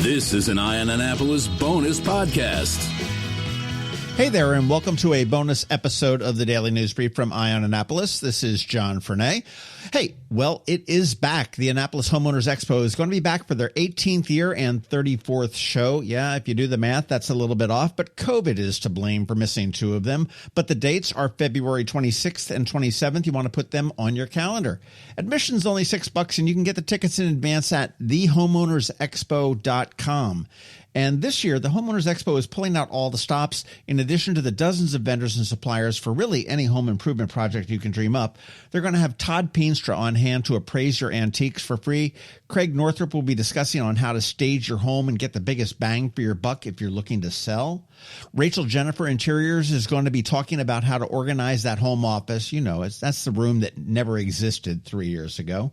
This is an Eye on Annapolis bonus podcast. Hey there, and welcome to a bonus episode of the Daily News Brief from Eye on Annapolis. This is John Fernay. Hey, well, it is back. The Annapolis Homeowners Expo is going to be back for their 18th year and 34th show. Yeah, if you do the math, that's a little bit off, but COVID is to blame for missing two of them. But the dates are February 26th and 27th. You want to put them on your calendar. Admission's only $6, and you can get the tickets in advance at thehomeownersexpo.com. And this year, the Homeowners Expo is pulling out all the stops. In addition to the dozens of vendors and suppliers for really any home improvement project you can dream up, they're going to have Todd Peenstra on hand to appraise your antiques for free. Craig Northrup will be discussing on how to stage your home and get the biggest bang for your buck if you're looking to sell. Rachel Jennifer Interiors is going to be talking about how to organize that home office. You know, that's the room that never existed 3 years ago.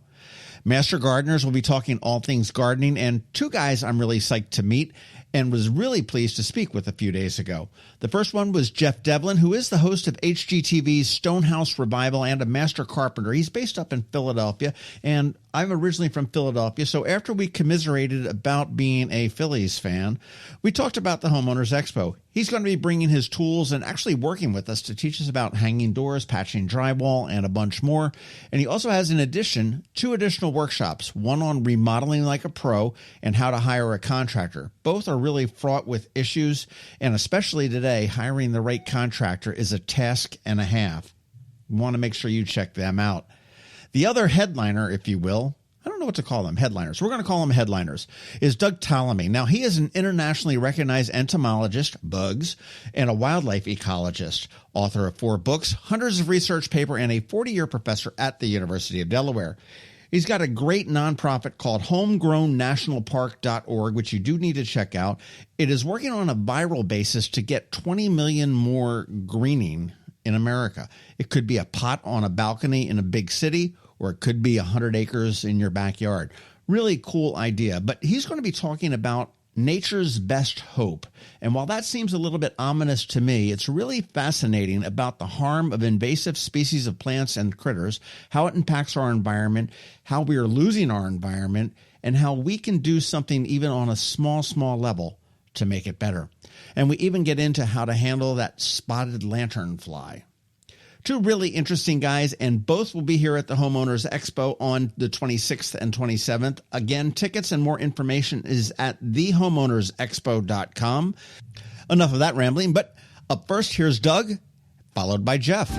Master Gardeners will be talking all things gardening, and two guys I'm really psyched to meet and was really pleased to speak with a few days ago. The first one was Jeff Devlin, who is the host of Hgtv's Stonehouse Revival and a master carpenter. He's based up in Philadelphia, and I'm originally from Philadelphia, so after we commiserated about being a Phillies fan, we talked about the Homeowners Expo. He's going to be bringing his tools and actually working with us to teach us about hanging doors, patching drywall, and a bunch more. And he also has, in addition, 2 additional workshops, one on remodeling like a pro and how to hire a contractor. Both are really fraught with issues, and especially today, hiring the right contractor is a task and a half. You want to make sure you check them out. The other headliner, if you will, I don't know what to call them, headliners. We're going to call them headliners, is Doug Tallamy. Now, he is an internationally recognized entomologist, bugs, and a wildlife ecologist, author of 4 books, hundreds of research papers, and a 40-year professor at the University of Delaware. He's got a great nonprofit called Homegrown Nationalpark.org, which you do need to check out. It is working on a viral basis to get 20 million more greening in America. It could be a pot on a balcony in a big city, or it could be 100 acres in your backyard. Really cool idea. But he's going to be talking about nature's best hope. And while that seems a little bit ominous to me, it's really fascinating about the harm of invasive species of plants and critters, how it impacts our environment, how we are losing our environment, and how we can do something even on a small level to make it better. And we even get into how to handle that spotted lanternfly. 2 really interesting guys, and both will be here at the Homeowners Expo on the 26th and 27th. Again, tickets and more information is at thehomeownersexpo.com. Enough of that rambling, but up first, here's Doug, followed by Jeff.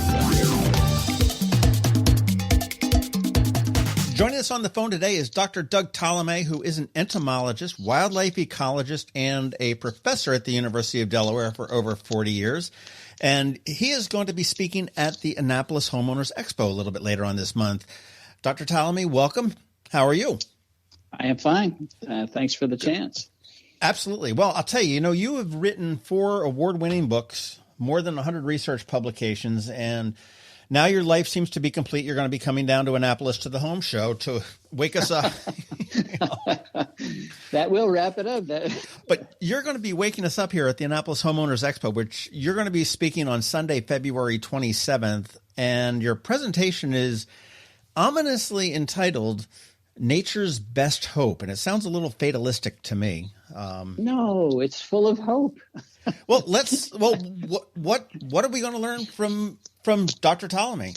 Joining us on the phone today is Dr. Doug Tallamy, who is an entomologist, wildlife ecologist, and a professor at the University of Delaware for over 40 years. And he is going to be speaking at the Annapolis Homeowners Expo a little bit later on this month. Dr. Tallamy, welcome. How are you? I am fine. Thanks for the chance. Absolutely. Well, I'll tell you, you have written 4 award-winning books, more than 100 research publications, and now your life seems to be complete. You're going to be coming down to Annapolis to the home show to wake us up. That will wrap it up. But you're going to be waking us up here at the Annapolis Homeowners Expo, which you're going to be speaking on Sunday, February 27th. And your presentation is ominously entitled Nature's Best Hope. And it sounds a little fatalistic to me. No, it's full of hope. What are we going to learn from Dr. Tallamy?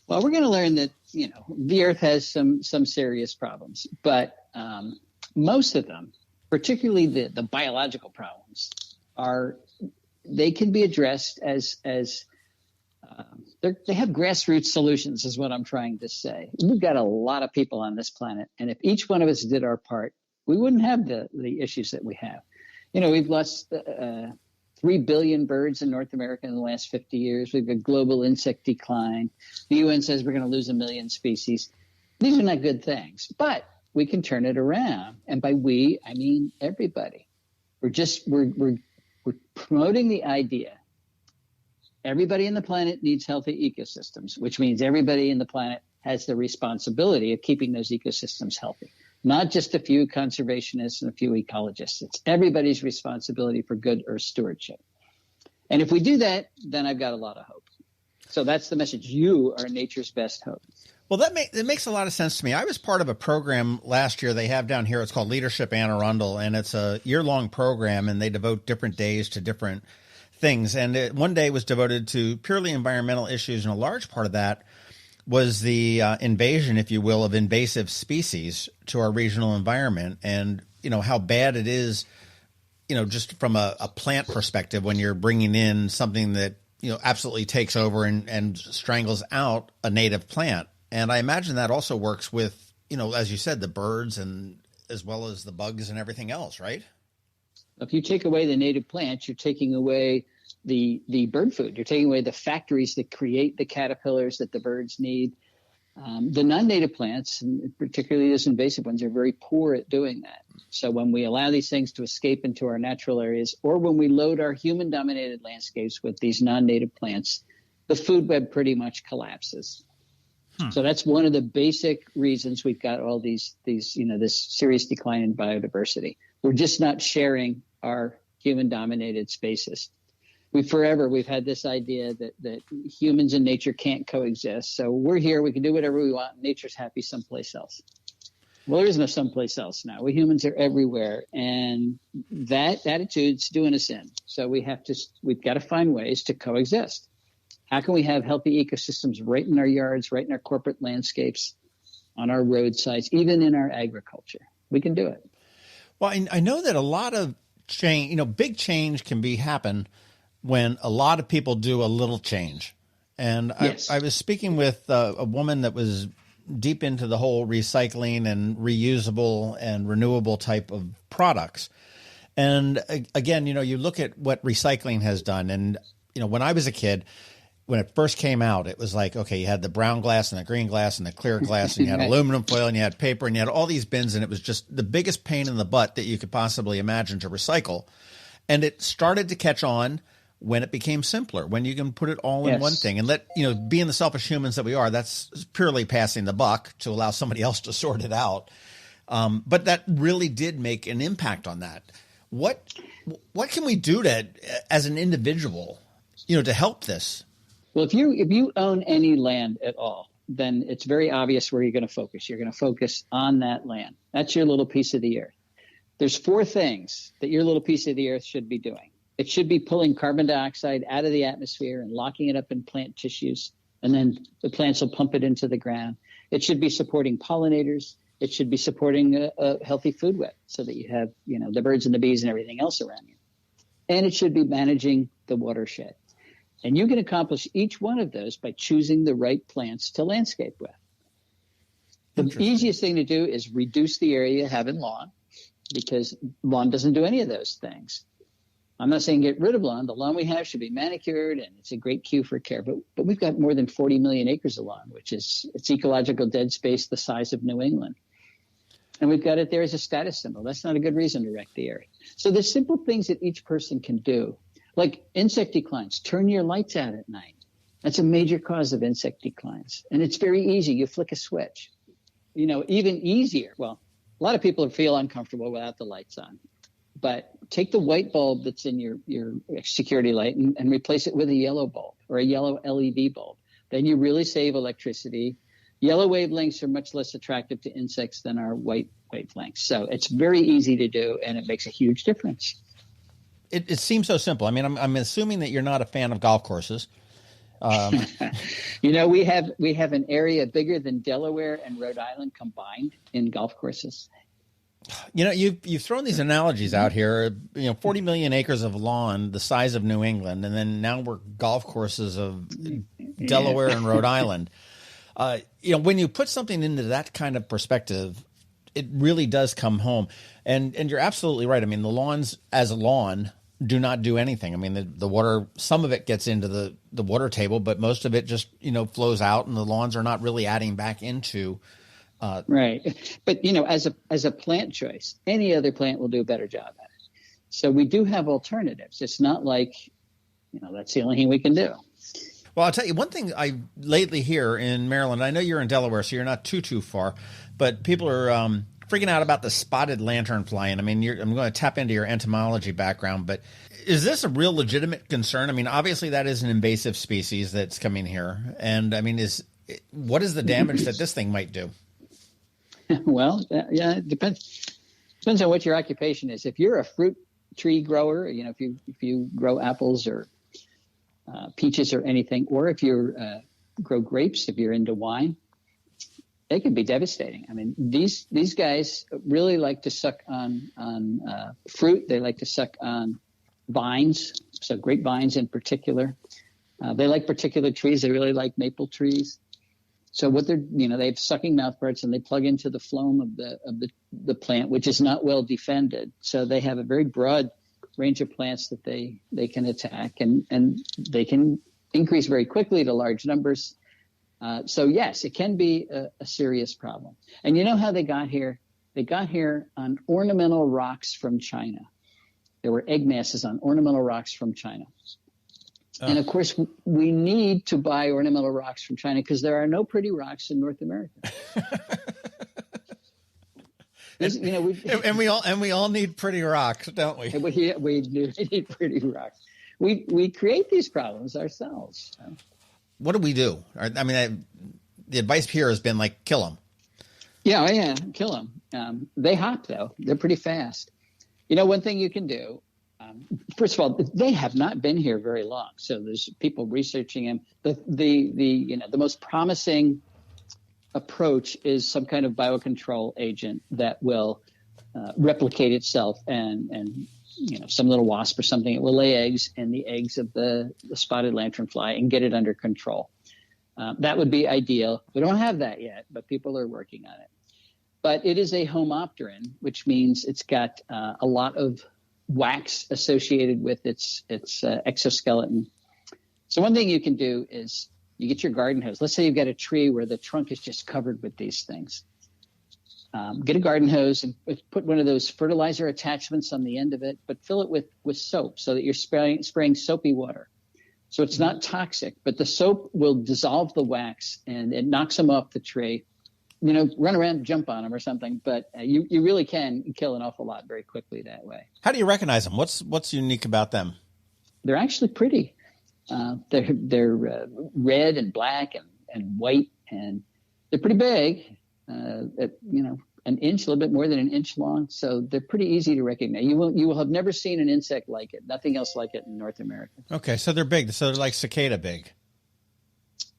Well, we're going to learn that, the Earth has some serious problems, but most of them, particularly the biological problems, they can be addressed as they have grassroots solutions, is what I'm trying to say. We've got a lot of people on this planet, and if each one of us did our part, we wouldn't have the issues that we have. We've lost 3 billion birds in North America in the last 50 years. We've got global insect decline. The UN says we're going to lose 1 million species. These are not good things, but we can turn it around. And by we, I mean everybody. We're promoting the idea. Everybody on the planet needs healthy ecosystems, which means everybody in the planet has the responsibility of keeping those ecosystems healthy. Not just a few conservationists and a few ecologists. It's everybody's responsibility for good Earth stewardship. And if we do that, then I've got a lot of hope. So that's the message. You are nature's best hope. Well, it makes a lot of sense to me. I was part of a program last year they have down here. It's called Leadership Anne Arundel, and it's a year-long program, and they devote different days to different things. And one day was devoted to purely environmental issues, and a large part of that was the invasion, if you will, of invasive species to our regional environment, and how bad it is, just from a plant perspective when you're bringing in something that absolutely takes over and strangles out a native plant. And I imagine that also works with, as you said, the birds and as well as the bugs and everything else, right? If you take away the native plants, you're taking away the bird food. You're taking away the factories that create the caterpillars that the birds need. The non-native plants, and particularly those invasive ones, are very poor at doing that. So when we allow these things to escape into our natural areas, or when we load our human-dominated landscapes with these non-native plants, the food web pretty much collapses. So that's one of the basic reasons we've got all these this serious decline in biodiversity. We're just not sharing our human-dominated spaces. We've had this idea that humans and nature can't coexist. So we're here, we can do whatever we want. Nature's happy someplace else. Well, there is no someplace else now. We humans are everywhere, and that attitude's doing us in. So we've got to find ways to coexist. How can we have healthy ecosystems right in our yards, right in our corporate landscapes, on our roadsides, even in our agriculture? We can do it. Well, I know that a lot of change, big change can happen when a lot of people do a little change. And yes. I was speaking with a woman that was deep into the whole recycling and reusable and renewable type of products. And again, you look at what recycling has done. And, when I was a kid, when it first came out, it was like, okay, you had the brown glass and the green glass and the clear glass, and you had aluminum foil and you had paper and you had all these bins, and it was just the biggest pain in the butt that you could possibly imagine to recycle. And it started to catch on when it became simpler, when you can put it all in one thing and let, being the selfish humans that we are, that's purely passing the buck to allow somebody else to sort it out. But that really did make an impact on that. What can we do as an individual, to help this? Well, if you own any land at all, then it's very obvious where you're going to focus. You're going to focus on that land. That's your little piece of the earth. There's 4 things that your little piece of the earth should be doing. It should be pulling carbon dioxide out of the atmosphere and locking it up in plant tissues, and then the plants will pump it into the ground. It should be supporting pollinators. It should be supporting a healthy food web so that you have, the birds and the bees and everything else around you. And it should be managing the watershed. And you can accomplish each one of those by choosing the right plants to landscape with. The easiest thing to do is reduce the area you have in lawn, because lawn doesn't do any of those things. I'm not saying get rid of lawn. The lawn we have should be manicured, and it's a great cue for care. But we've got more than 40 million acres of lawn, it's ecological dead space the size of New England. And we've got it there as a status symbol. That's not a good reason to wreck the area. So there's simple things that each person can do. Like insect declines, turn your lights out at night. That's a major cause of insect declines. And it's very easy. You flick a switch. Even easier. Well, a lot of people feel uncomfortable without the lights on. But take the white bulb that's in your security light and replace it with a yellow bulb or a yellow LED bulb. Then you really save electricity. Yellow wavelengths are much less attractive to insects than our white wavelengths. So it's very easy to do, and it makes a huge difference. It seems so simple. I mean, I'm assuming that you're not a fan of golf courses. We have an area bigger than Delaware and Rhode Island combined in golf courses. You've thrown these analogies out here. 40 million acres of lawn, the size of New England, and then now we're golf courses of Delaware and Rhode Island. When you put something into that kind of perspective, it really does come home. And you're absolutely right. I mean, the lawns as a lawn do not do anything. I mean, the water, some of it gets into the water table, but most of it just, flows out, and the lawns are not really adding back into. Right. But, as a plant choice, any other plant will do a better job at it. So we do have alternatives. It's not like, that's the only thing we can do. Well, I'll tell you one thing I lately here in Maryland, I know you're in Delaware, so you're not too far, but people are freaking out about the spotted lanternfly. And I mean, I'm going to tap into your entomology background, but is this a real legitimate concern? I mean, obviously that is an invasive species that's coming here. And I mean, what is the damage that this thing might do? Well, yeah, it depends on what your occupation is. If you're a fruit tree grower, if you grow apples or peaches or anything, or if you grow grapes, if you're into wine, it can be devastating. I mean, these guys really like to suck on fruit. They like to suck on vines, so grapevines in particular. They like particular trees. They really like maple trees. So what they have sucking mouth parts, and they plug into the phloem of the plant, which is not well defended. So they have a very broad range of plants that they can attack, and they can increase very quickly to large numbers. So yes, it can be a serious problem. And you know how they got here? They got here on ornamental rocks from China. There were egg masses on ornamental rocks from China. And of course, we need to buy ornamental rocks from China because there are no pretty rocks in North America. And we all need pretty rocks, don't we? We need pretty rocks. We create these problems ourselves. What do we do? I mean, the advice here has been like, kill them. Yeah, kill them. They hop though; they're pretty fast. One thing you can do. First of all, they have not been here very long, so there's people researching them. The most promising approach is some kind of biocontrol agent that will replicate itself, and some little wasp or something. It will lay eggs, and the eggs of the spotted lanternfly, and get it under control. That would be ideal. We don't have that yet, but people are working on it. But it is a homopteran, which means it's got a lot of wax associated with its exoskeleton. So one thing you can do is you get your garden hose. Let's say you've got a tree where the trunk is just covered with these things. Get a garden hose and put one of those fertilizer attachments on the end of it, but fill it with soap so that you're spraying soapy water. So it's not toxic, but the soap will dissolve the wax and it knocks them off the tree. Run around and jump on them or something, but you really can kill an awful lot very quickly that way. How do you recognize them? What's unique about them? They're actually pretty. They're red and black and white, and they're pretty big. An inch, a little bit more than an inch long. So they're pretty easy to recognize. You will have never seen an insect like it. Nothing else like it in North America. Okay, so they're big. So they're like cicada big.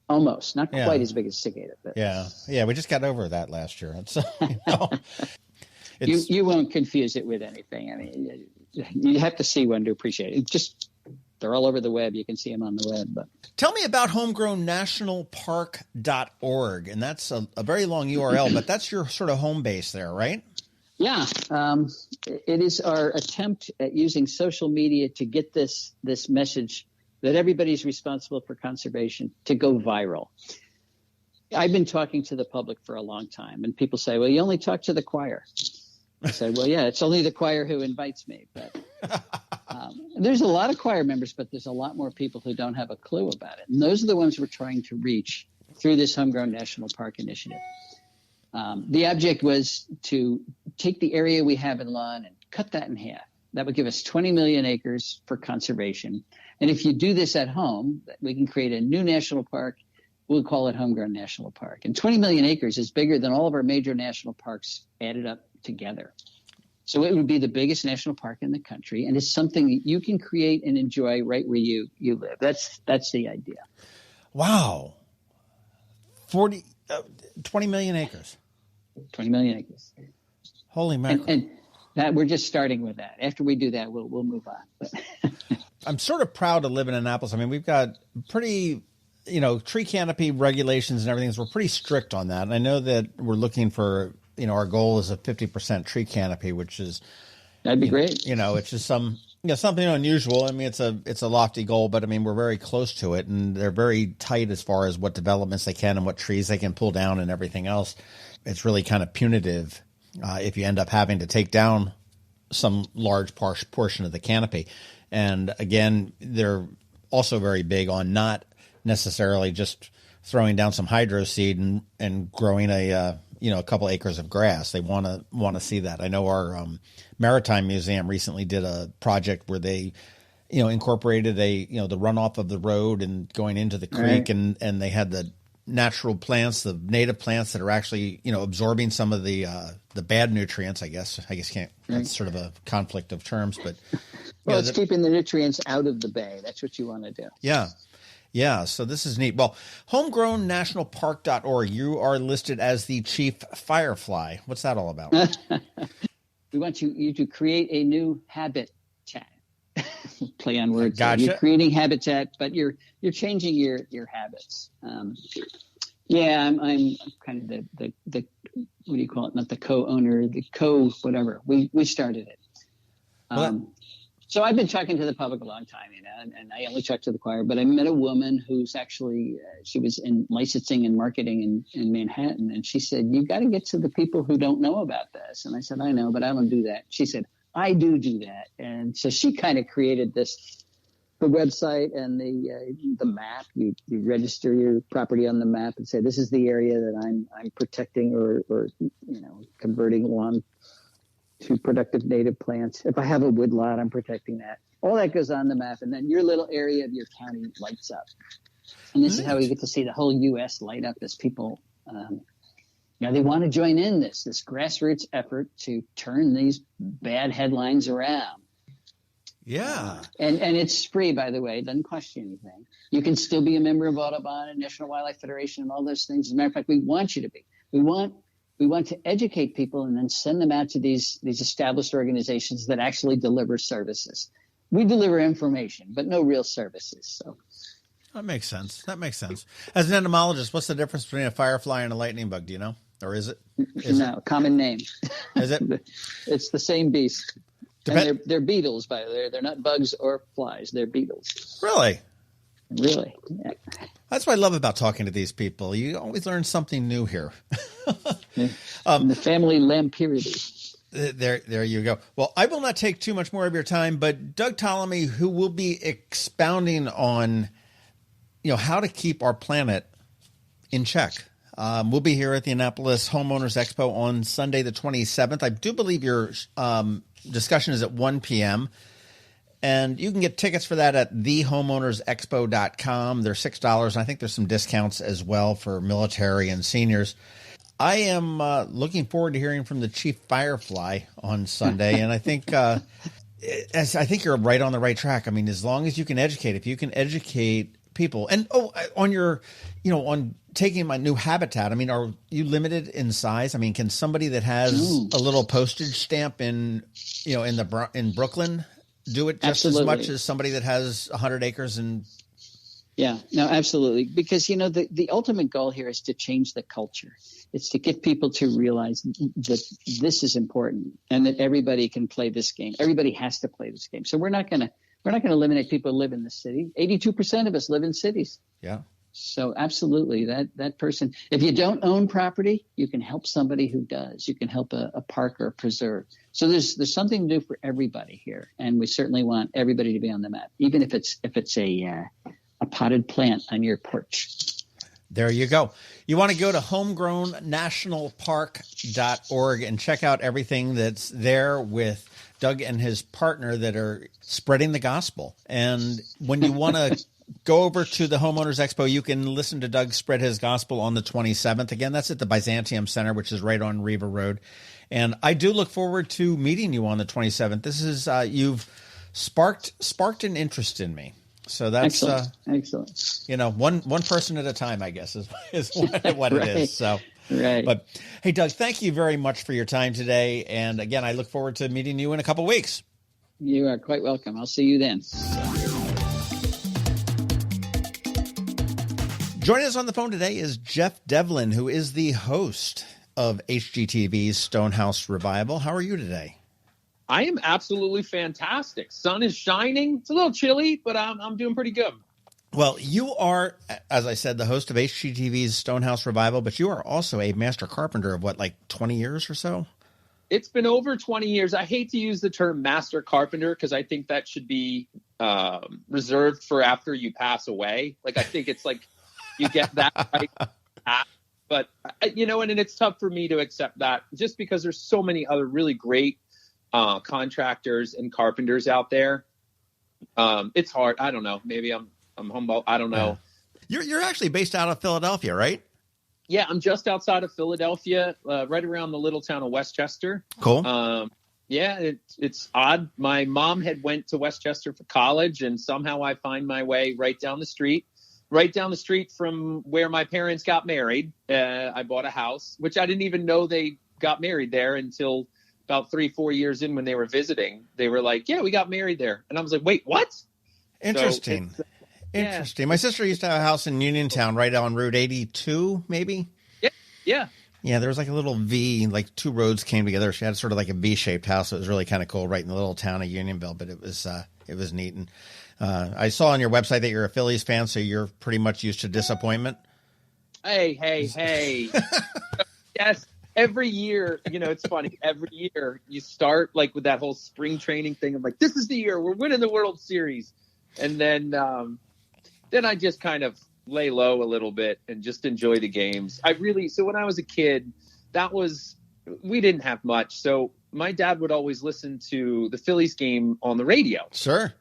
Almost, not quite as big as cicada. But. Yeah. We just got over that last year. So, you won't confuse it with anything. I mean, you have to see one to appreciate it. They're all over the web. You can see them on the web. But tell me about Homegrown Nationalpark.org, and that's a very long URL, but that's your sort of home base there, right? Yeah, it is our attempt at using social media to get this message that everybody's responsible for conservation to go viral. I've been talking to the public for a long time, and people say, well, you only talk to the choir. I said, well, yeah, it's only the choir who invites me. But there's a lot of choir members, but there's a lot more people who don't have a clue about it. And those are the ones we're trying to reach through this Homegrown National Park initiative. The object was to take the area we have in lawn and cut that in half. That would give us 20 million acres for conservation. And if you do this at home, we can create a new national park. We'll call it Homegrown National Park. And 20 million acres is bigger than all of our major national parks added up together. So it would be the biggest national park in the country, and it's something that you can create and enjoy right where you live. That's the idea. Wow. 20 million acres. 20 million acres. Holy mackerel. And that, we're just starting with that. After we do that, we'll move on. I'm sort of proud to live in Annapolis. I mean, we've got pretty, tree canopy regulations and everything. So we're pretty strict on that. And I know that we're looking for, our goal is a 50% tree canopy, which is, that'd be great. It's just something unusual. I mean, it's a lofty goal, but I mean, we're very close to it, and they're very tight as far as what developments they can and what trees they can pull down and everything else. It's really kind of punitive if you end up having to take down some large portion of the canopy. And again, they're also very big on not necessarily just throwing down some hydro seed and growing a couple acres of grass. They want to see that. I know our Maritime Museum recently did a project where they, incorporated the runoff of the road and going into the creek, right. and they had the natural plants, the native plants that are actually, absorbing some of the bad nutrients, I guess can't, that's sort of a conflict of terms, but well, it's keeping the nutrients out of the bay. That's what you want to do. Yeah. Yeah. So this is neat. Well, homegrownnationalpark.org, you are listed as the chief Firefly. What's that all about? We want you to create a new habitat. Play on words. Gotcha. You're creating habitat, but you're changing your habits. I'm kind of the what do you call it? Not the co-owner, the whatever. We started it. So I've been talking to the public a long time, and I only talk to the choir. But I met a woman who's actually she was in licensing and marketing in Manhattan, and she said, "You got to get to the people who don't know about this." And I said, "I know, but I don't do that." She said, I do that. And so she kind of created the website and the map. You register your property on the map and say, this is the area that I'm protecting or converting along to productive native plants. If I have a wood lot, I'm protecting that. All that goes on the map. And then your little area of your county lights up. And this is how we get to see the whole U.S. light up as people they want to join in this grassroots effort to turn these bad headlines around. Yeah. And it's free, by the way. It doesn't cost you anything. You can still be a member of Audubon and National Wildlife Federation and all those things. As a matter of fact, we want you to be. We want to educate people and then send them out to these established organizations that actually deliver services. We deliver information, but no real services. So that makes sense. As an entomologist, what's the difference between a firefly and a lightning bug? Do you know? Or is it? Common name. Is it? It's the same beast. And they're beetles, by the way. They're not bugs or flies. They're beetles. Really? Really? Yeah. That's what I love about talking to these people. You always learn something new here. The family Lampyridae. There you go. Well, I will not take too much more of your time, but Doug Tallamy, who will be expounding on, how to keep our planet in check. We'll be here at the Annapolis Homeowners Expo on Sunday, the 27th. I do believe your discussion is at 1 p.m. And you can get tickets for that at thehomeownersexpo.com. They're $6. And I think there's some discounts as well for military and seniors. I am looking forward to hearing from the Chief Firefly on Sunday. And I think I think you're right on the right track. I mean, as long as you can educate, if you can educate people and on your, on taking my new habitat, I mean, are you limited in size? I mean, can somebody that has a little postage stamp in Brooklyn do it just as much as somebody that has 100 acres and? Yeah, no, absolutely. Because, the ultimate goal here is to change the culture. It's to get people to realize that this is important and that everybody can play this game. Everybody has to play this game. So we're not going to eliminate people who live in the city. 82% of us live in cities. Yeah. So absolutely, that person, if you don't own property, you can help somebody who does. You can help a park or a preserve. So there's something to do for everybody here, and we certainly want everybody to be on the map, even if it's a potted plant on your porch. There you go. You want to go to homegrownnationalpark.org and check out everything that's there with Doug and his partner that are spreading the gospel. And when you want to go over to the Homeowners Expo, you can listen to Doug spread his gospel on the 27th. Again, that's at the Byzantium Center, which is right on Riva Road. And I do look forward to meeting you on the 27th. This is you've sparked an interest in me. So that's excellent. One person at a time, I guess, is what right. it is. So, right. But hey, Doug, thank you very much for your time today. And again, I look forward to meeting you in a couple of weeks. You are quite welcome. I'll see you then. Joining us on the phone today is Jeff Devlin, who is the host of Hgtv's Stonehouse Revival. How are you today? I am absolutely fantastic. Sun is shining. It's a little chilly, but I'm doing pretty good. Well, you are, as I said, the host of Hgtv's Stonehouse Revival, but you are also a master carpenter of 20 years or so? It's been over 20 years. I hate to use the term master carpenter because I think that should be reserved for after you pass away. I think it's you get that right. But, and it's tough for me to accept that just because there's so many other really great contractors and carpenters out there. It's hard. I don't know. Maybe I'm humble. I don't know. You're actually based out of Philadelphia, right? Yeah, I'm just outside of Philadelphia, right around the little town of Westchester. Cool. Yeah, it's odd. My mom had went to Westchester for college, and somehow I find my way right down the street from where my parents got married. I bought a house, which I didn't even know they got married there until about 3-4 years in when they were visiting. They were like, yeah, we got married there. And I was like, wait, what? Interesting. Interesting. Yeah. My sister used to have a house in Uniontown right on Route 82, maybe? Yeah. Yeah, there was like a little V, like two roads came together. She had sort of like a V-shaped house. It was really kind of cool right in the little town of Unionville, but it was neat. And I saw on your website that you're a Phillies fan, so you're pretty much used to disappointment. Hey. Yes. Every year, it's funny. Every year you start like with that whole spring training thing. I'm like, this is the year we're winning the World Series. And then I just kind of lay low a little bit and just enjoy the games. So when I was a kid, we didn't have much. So my dad would always listen to the Phillies game on the radio. Sure.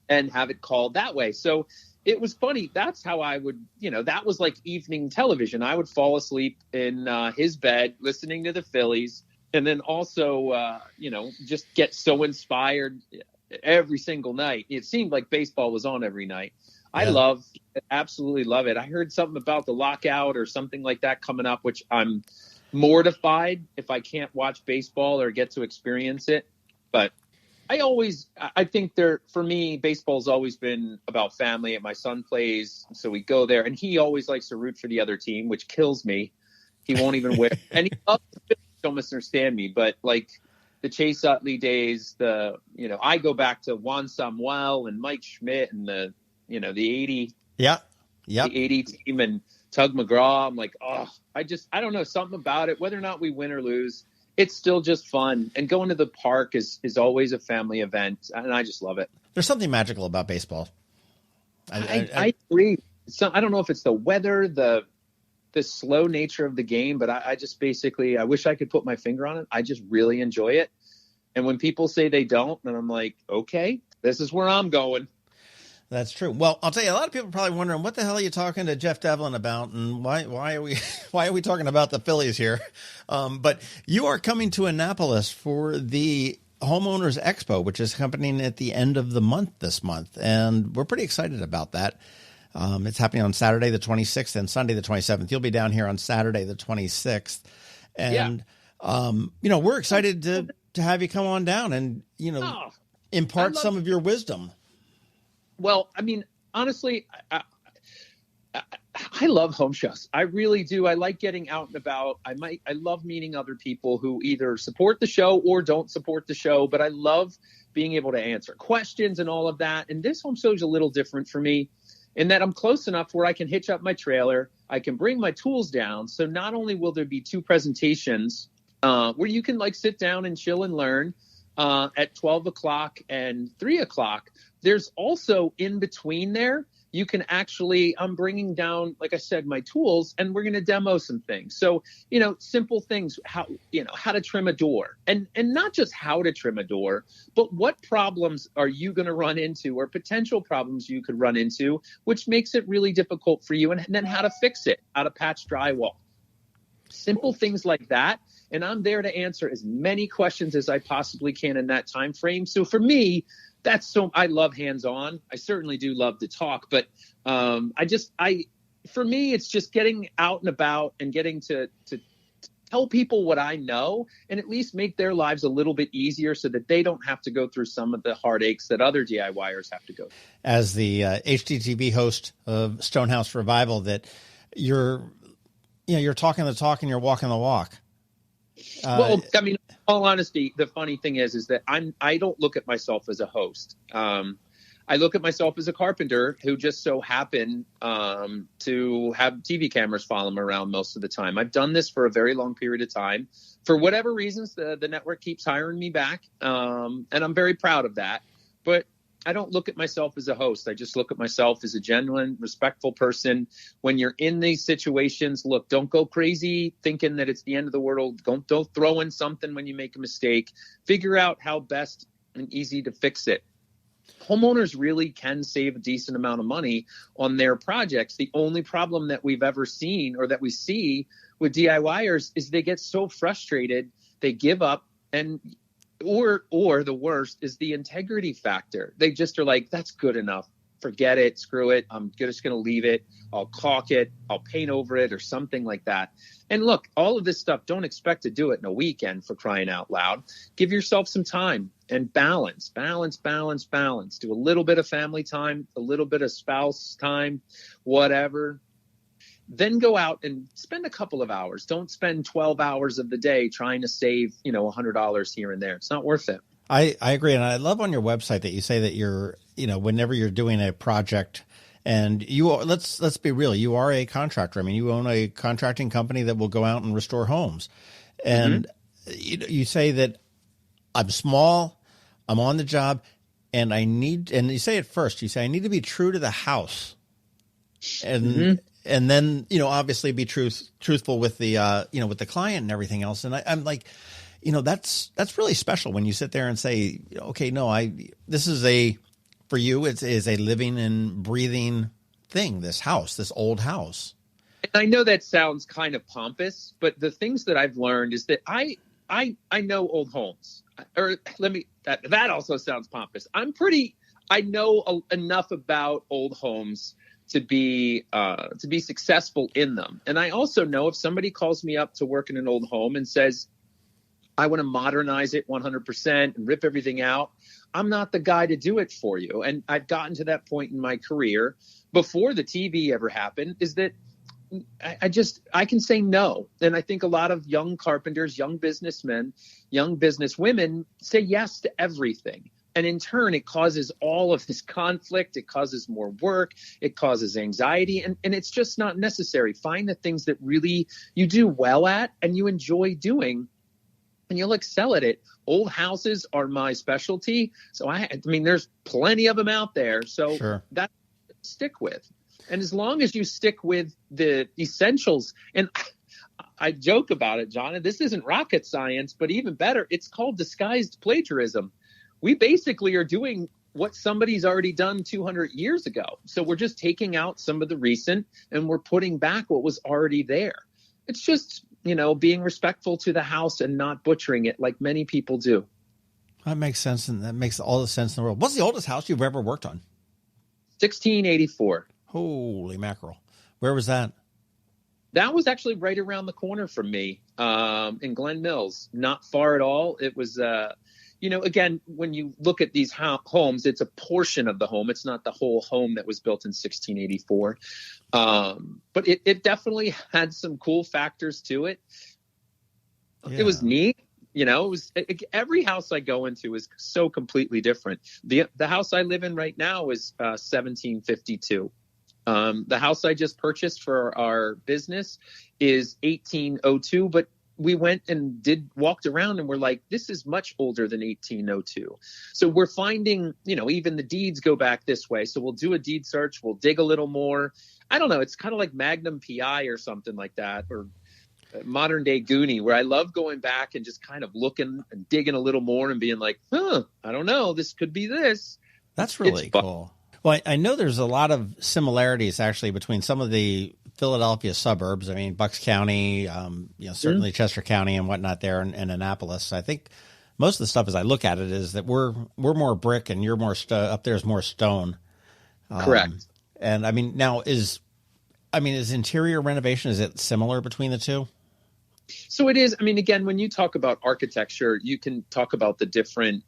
And have it called that way. So it was funny. That's how I would, that was like evening television. I would fall asleep in his bed listening to the Phillies. And then also, just get so inspired every single night. It seemed like baseball was on every night. Yeah. Absolutely love it. I heard something about the lockout or something like that coming up, which I'm mortified if I can't watch baseball or get to experience it. But I think for me, baseball's always been about family. And my son plays, so we go there, and he always likes to root for the other team, which kills me. He won't even wear, and he loves the Phillies. Don't misunderstand me, but like the Chase Utley days, I go back to Juan Samuel and Mike Schmidt and the 80, the 80 team and Tug McGraw. I'm like, I don't know, something about it, whether or not we win or lose. It's still just fun. And going to the park is always a family event. And I just love it. There's something magical about baseball. I agree. So I don't know if it's the weather, the slow nature of the game, but I just basically, I wish I could put my finger on it. I just really enjoy it. And when people say they don't, then I'm like, okay, this is where I'm going. That's true. Well, I'll tell you, a lot of people are probably wondering, what the hell are you talking to Jeff Devlin about, and why are we talking about the Phillies here? But you are coming to Annapolis for the Homeowners Expo, which is happening at the end of the month this month, and we're pretty excited about that. It's happening on Saturday the 26th and Sunday the 27th. You'll be down here on Saturday the 26th, and we're excited to have you come on down and impart some of your wisdom. Well, I mean, honestly, I love home shows. I really do. I like getting out and about. I love meeting other people who either support the show or don't support the show, but I love being able to answer questions and all of that. And this home show is a little different for me in that I'm close enough where I can hitch up my trailer. I can bring my tools down. So not only will there be 2 presentations where you can like sit down and chill and learn at 12 o'clock and 3 o'clock, there's also in between there, you can actually, I'm bringing down, like I said, my tools, and we're going to demo some things. So, simple things, how to trim a door, and not just how to trim a door, but what problems are you going to run into, or potential problems you could run into, which makes it really difficult for you, and then how to fix it, how to patch drywall. Simple things like that. And I'm there to answer as many questions as I possibly can in that time frame. So for me, I love hands-on. I certainly do love to talk, but for me, it's just getting out and about and getting to tell people what I know and at least make their lives a little bit easier so that they don't have to go through some of the heartaches that other DIYers have to go through. As the Hgtv host of Stonehouse Revival, that you're talking the talk and you're walking the walk. Well, I mean, in all honesty, the funny thing is that I don't look at myself as a host. I look at myself as a carpenter who just so happened to have TV cameras follow him around most of the time. I've done this for a very long period of time. For whatever reasons, the network keeps hiring me back, and I'm very proud of that. But I don't look at myself as a host. I just look at myself as a genuine, respectful person. When you're in these situations, look, don't go crazy thinking that it's the end of the world. Don't throw in something when you make a mistake. Figure out how best and easy to fix it. homeowners really can save a decent amount of money on their projects. The only problem that we've ever seen, or that we see with DIYers, is they get so frustrated, they give up, and or the worst is the integrity factor. They just are like, that's good enough. Forget it. Screw it. I'm just going to leave it. I'll caulk it. I'll paint over it or something like that. And look, all of this stuff, don't expect to do it in a weekend, for crying out loud. Give yourself some time and balance. Do a little bit of family time, a little bit of spouse time, whatever. Then go out and spend a couple of hours. Don't spend 12 hours of the day trying to save, $100 here and there. It's not worth it. I agree. And I love on your website that you say that you're, whenever you're doing a project, and let's be real, you are a contractor. I mean, you own a contracting company that will go out and restore homes. And you say that I'm small, I'm on the job, and and you say it first, you say, I need to be true to the house. And then, obviously be truthful with the, with the client and everything else. And I'm like, that's really special when you sit there and say, okay, no, this is for you, it's a living and breathing thing, this house, this old house. And I know that sounds kind of pompous, but the things that I've learned is that I know old homes. Or that also sounds pompous. I know enough about old homes to be successful in them. And I also know if somebody calls me up to work in an old home and says, I want to modernize it 100% and rip everything out, I'm not the guy to do it for you. And I've gotten to that point in my career before the TV ever happened, is that I can say no. And I think a lot of young carpenters, young businessmen, young businesswomen say yes to everything. And in turn, it causes all of this conflict. It causes more work. It causes anxiety. And it's just not necessary. Find the things that really you do well at and you enjoy doing, and you'll excel at it. Old houses are my specialty. So I mean, there's plenty of them out there. So sure. That stick with. And as long as you stick with the essentials, and I joke about it, John, and this isn't rocket science, but even better, it's called disguised plagiarism. We basically are doing what somebody's already done 200 years ago. So we're just taking out some of the recent and we're putting back what was already there. It's just, being respectful to the house and not butchering it like many people do. That makes sense. And that makes all the sense in the world. What's the oldest house you've ever worked on? 1684. Holy mackerel. Where was that? That was actually right around the corner from me, in Glen Mills. Not far at all. It was, again, when you look at these homes, it's a portion of the home. It's not the whole home that was built in 1684. But it definitely had some cool factors to it. Yeah. It was neat. Every house I go into is so completely different. The house I live in right now is 1752. The house I just purchased for our business is 1802, but we went and walked around and we're like, this is much older than 1802. So we're finding, even the deeds go back this way. So we'll do a deed search. We'll dig a little more. I don't know. It's kind of like Magnum PI or something like that, or modern day Goonie, where I love going back and just kind of looking and digging a little more and being like, I don't know. This could be this. That's really cool. Well, I know there's a lot of similarities actually between some of the Philadelphia suburbs. I mean, Bucks County, certainly Chester County and whatnot there, and Annapolis. I think most of the stuff, as I look at it, is that we're more brick and you're more up there is more stone. Correct. And I mean, now is interior renovation, is it similar between the two? So it is. I mean, again, when you talk about architecture, you can talk about the different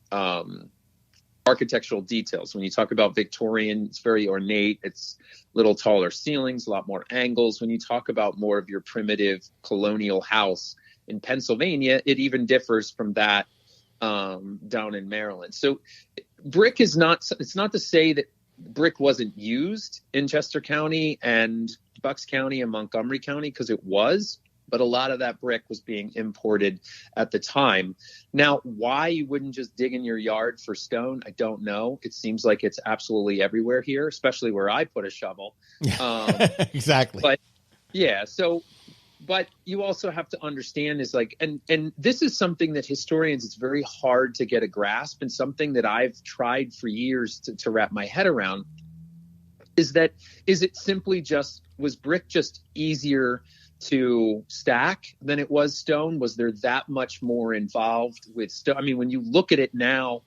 architectural details. When you talk about Victorian, it's very ornate. It's a little taller ceilings, a lot more angles. When you talk about more of your primitive colonial house in Pennsylvania, it even differs from that down in Maryland. So brick is not, it's not to say that brick wasn't used in Chester County and Bucks County and Montgomery County, because it was. But a lot of that brick was being imported at the time. Now, why you wouldn't just dig in your yard for stone, I don't know. It seems like it's absolutely everywhere here, especially where I put a shovel. Exactly. But yeah, so But you also have to understand is like, and this is something that historians, it's very hard to get a grasp, and something that I've tried for years to wrap my head around is it simply was brick just easier to stack than it was stone? Was there that much more involved with stone? I mean, when you look at it now,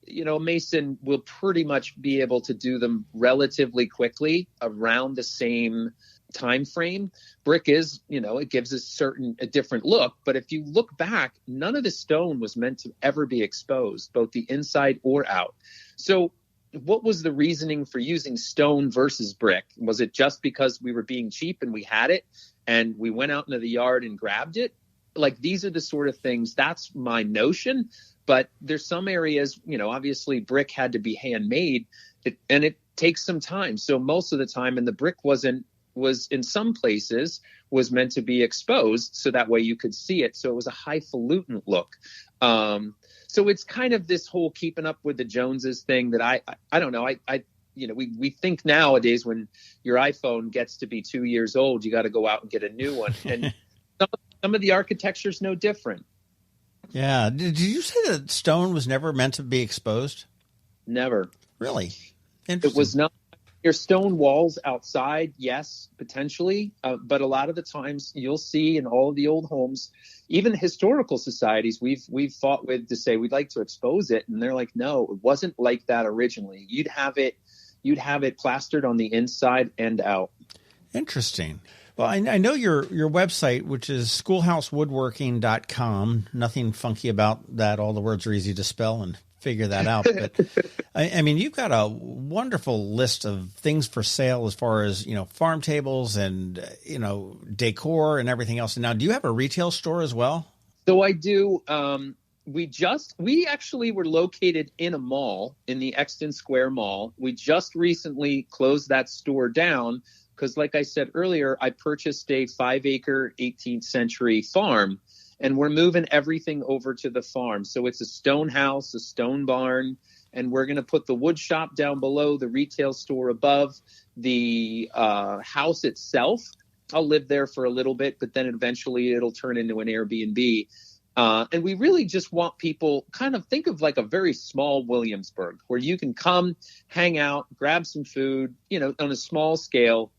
a mason will pretty much be able to do them relatively quickly around the same time frame. Brick is, it gives a different look. But if you look back, none of the stone was meant to ever be exposed, both the inside or out. So what was the reasoning for using stone versus brick? Was it just because we were being cheap and we had it and we went out into the yard and grabbed it? Like, these are the sort of things, that's my notion. But there's some areas, obviously brick had to be handmade, and it takes some time. So most of the time, and the brick was in some places was meant to be exposed so that way you could see it. So it was a highfalutin look. So it's kind of this whole keeping up with the Joneses thing that I don't know. We think nowadays when your iPhone gets to be 2 years old, you got to go out and get a new one. And some of the architecture is no different. Yeah. Did you say that stone was never meant to be exposed? Never. Really? It was not. Your stone walls outside, yes, potentially. But a lot of the times you'll see in all of the old homes, even historical societies, we've fought with to say we'd like to expose it. And they're like, no, it wasn't like that originally. You'd have it plastered on the inside and out. Interesting. Well, I know your website, which is schoolhousewoodworking.com. Nothing funky about that. All the words are easy to spell and figure that out. But I mean, you've got a wonderful list of things for sale as far as, farm tables and, decor and everything else. And now, do you have a retail store as well? So I do. We actually were located in a mall, in the Exton Square Mall. We just recently closed that store down because, like I said earlier, I purchased a 5-acre 18th century farm, and we're moving everything over to the farm. So it's a stone house, a stone barn, and we're going to put the wood shop down below, the retail store above, the house itself. I'll live there for a little bit, but then eventually it'll turn into an Airbnb. And we really just want people kind of think of like a very small Williamsburg where you can come, hang out, grab some food, on a small scale,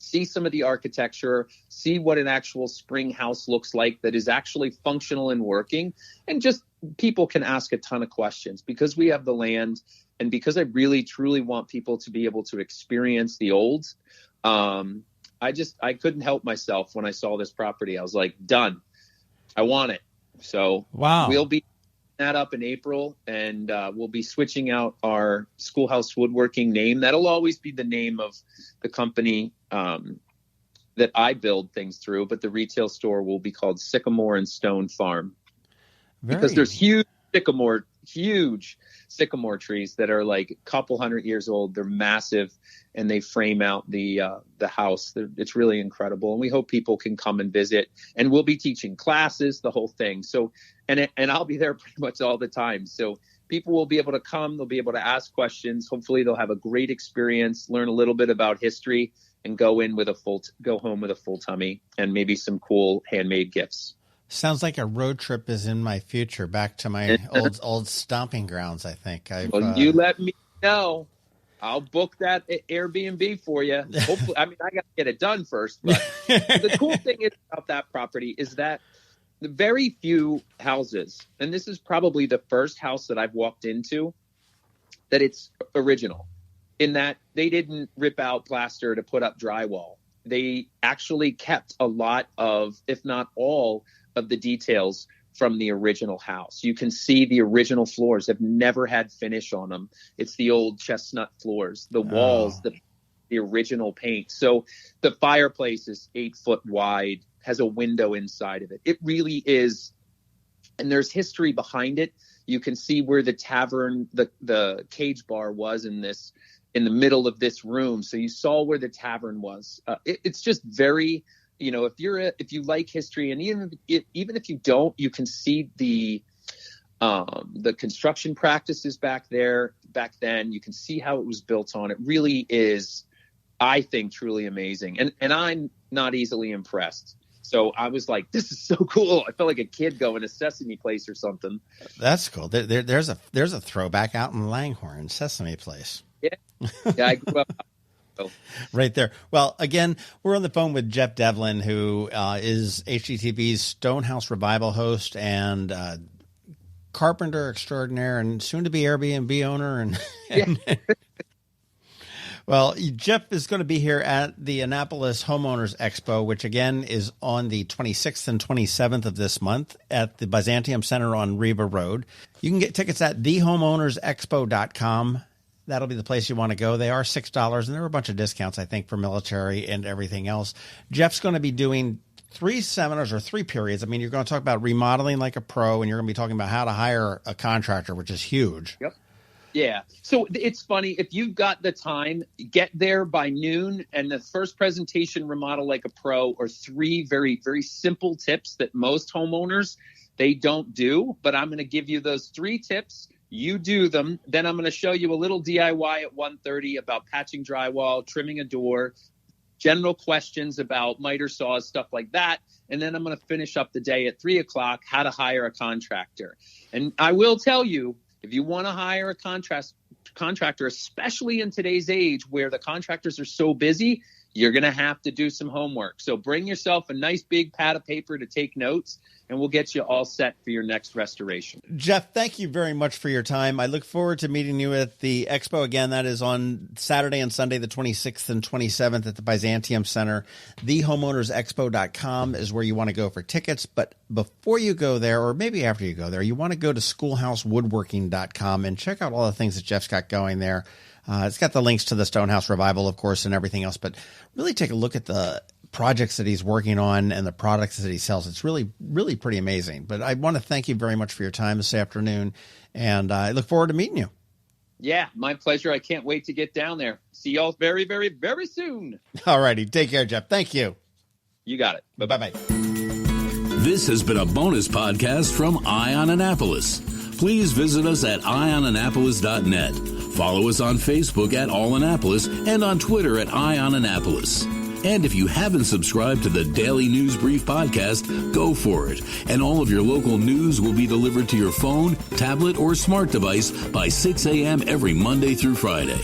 see some of the architecture, see what an actual spring house looks like that is actually functional and working. And just people can ask a ton of questions because we have the land and because I really, truly want people to be able to experience the old. I couldn't help myself when I saw this property. I was like, done. I want it. So wow. We'll be that up in April, and we'll be switching out our Schoolhouse Woodworking name. That'll always be the name of the company that I build things through, but the retail store will be called Sycamore and Stone Farm. Because there's huge sycamore trees that are like a couple hundred years old. They're massive, and they frame out the house. It's really incredible, and we hope people can come and visit. And we'll be teaching classes, the whole thing. So, and I'll be there pretty much all the time. So people will be able to come. They'll be able to ask questions. Hopefully, they'll have a great experience, learn a little bit about history, and go home with a full tummy and maybe some cool handmade gifts. Sounds like a road trip is in my future, back to my old stomping grounds, I think. Well, you let me know. I'll book that Airbnb for you. Hopefully, I got to get it done first. But the cool thing about that property is that the very few houses, and this is probably the first house that I've walked into, that it's original, in that they didn't rip out plaster to put up drywall. They actually kept a lot of, if not all, of the details from the original house. You can see the original floors have never had finish on them. It's the old chestnut floors, the walls, the original paint. So the fireplace is 8 foot wide, has a window inside of it. It really is. And there's history behind it. You can see where the tavern, the cage bar was in the middle of this room. So you saw where the tavern was. It's just very, if you like history, and even if you don't, you can see the construction practices back then. You can see how it was built on. It really is, I think, truly amazing. And I'm not easily impressed. So I was like, this is so cool. I felt like a kid going to Sesame Place or something. That's cool. There's a throwback out in Langhorne, Sesame Place. Yeah, I grew up. Right there. Well, again, we're on the phone with Jeff Devlin, who is HGTV's Stonehouse Revival host and carpenter extraordinaire and soon-to-be Airbnb owner. Well, Jeff is going to be here at the Annapolis Homeowners Expo, which, again, is on the 26th and 27th of this month at the Byzantium Center on Riva Road. You can get tickets at thehomeownersexpo.com. That'll be the place you want to go. They are $6, and there are a bunch of discounts, I think, for military and everything else. Jeff's going to be doing 3 seminars or 3 periods. I mean, you're going to talk about remodeling like a pro, and you're going to be talking about how to hire a contractor, which is huge. Yep. Yeah. So it's funny. If you've got the time, get there by noon. And the first presentation, Remodel Like a Pro, or 3 very, very simple tips that most homeowners, they don't do. But I'm going to give you those 3 tips. You do them. Then I'm going to show you a little DIY at 1:30 about patching drywall, trimming a door, general questions about miter saws, stuff like that. And then I'm going to finish up the day at 3 o'clock, how to hire a contractor. And I will tell you, if you want to hire a contractor, especially in today's age where the contractors are so busy, you're going to have to do some homework. So bring yourself a nice big pad of paper to take notes, and we'll get you all set for your next restoration. Jeff, thank you very much for your time. I look forward to meeting you at the Expo again. That is on Saturday and Sunday, the 26th and 27th at the Byzantium Center. Thehomeownersexpo.com is where you want to go for tickets. But before you go there, or maybe after you go there, you want to go to schoolhousewoodworking.com and check out all the things that Jeff's got going there. It's got the links to the Stonehouse Revival, of course, and everything else. But really take a look at the projects that he's working on and the products that he sells. It's really, really pretty amazing. But I want to thank you very much for your time this afternoon, and I look forward to meeting you. Yeah, my pleasure. I can't wait to get down there. See y'all very, very, very soon. All righty. Take care, Jeff. Thank you. You got it. Bye-bye. This has been a bonus podcast from Eye on Annapolis. Please visit us at eyeonannapolis.net. Follow us on Facebook at All Annapolis and on Twitter at Eye on Annapolis. And if you haven't subscribed to the Daily News Brief podcast, go for it. And all of your local news will be delivered to your phone, tablet, or smart device by 6 a.m. every Monday through Friday.